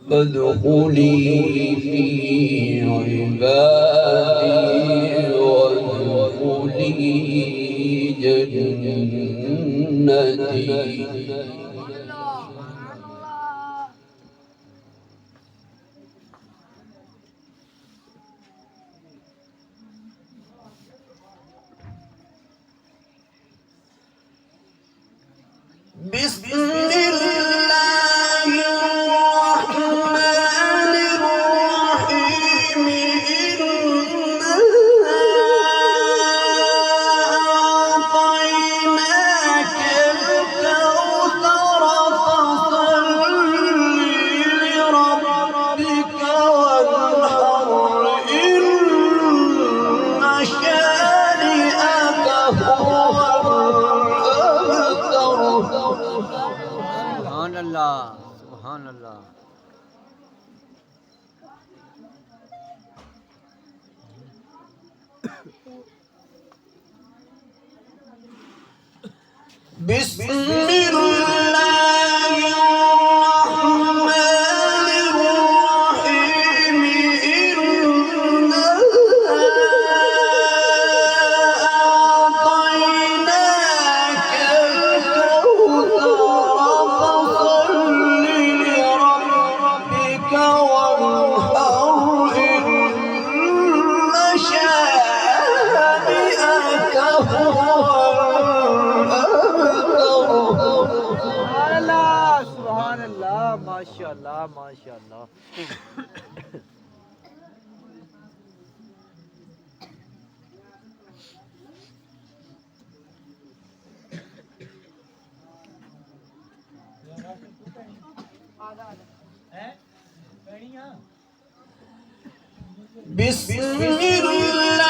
فادخلي في عبادي وادخلي جنتي. بسم الله الرحمن الرحيم. إنا أعطيناك الكوثر فصل لربك وانحر إن شانئك هو سبحان الله سبحان الله. بسم الله الرحمن الرحيم. إنا أعطيناك الكوثر فصل لربك وانحر إن شانئك هو سبحان الله ما شاء الله ما شاء الله. بسم الله الرحمن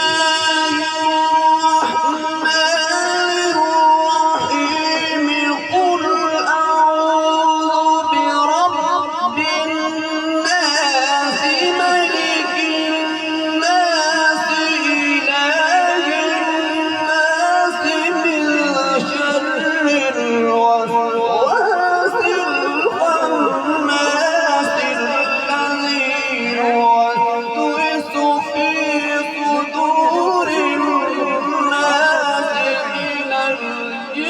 الرحيم. قل أعوذ برب الناس ملك الناس إله الناس من شر الوسواس الخناس الذي يوسوس في صدور الناس من الجنة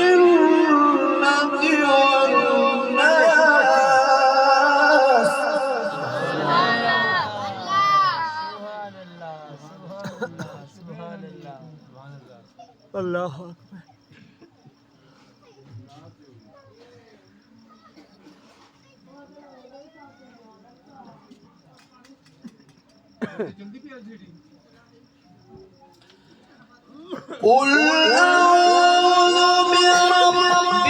والناس. الله أكبر. قل أعوذ برب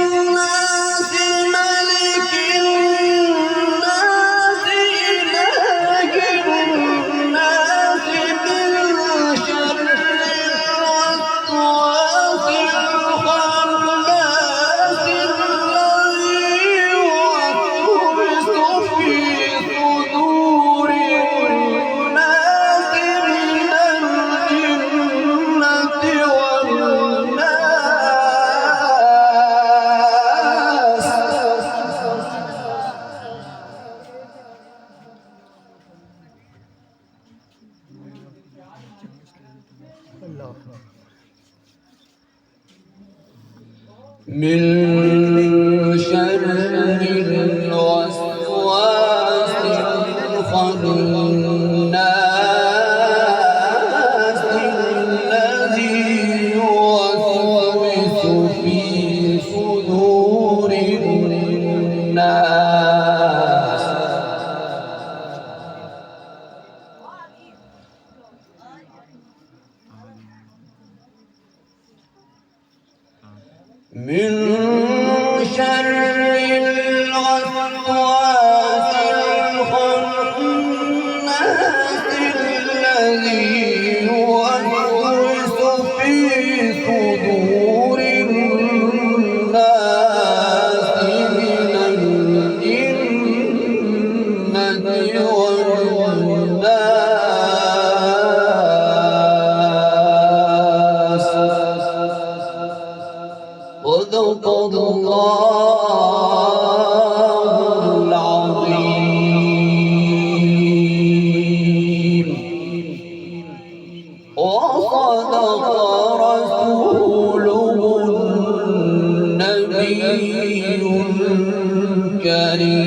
الناس ملك الناس إله الناس من شر الوسواس الخناس الذي يوسوس في صدور الناس من الجنة والناس. من شر الوسواس الخناس من شر الوسواس الخناس الذي يوسوس في صدور الناس من الجنة والناس. صدق الله العظيم وصدق رسوله النبي الكريم.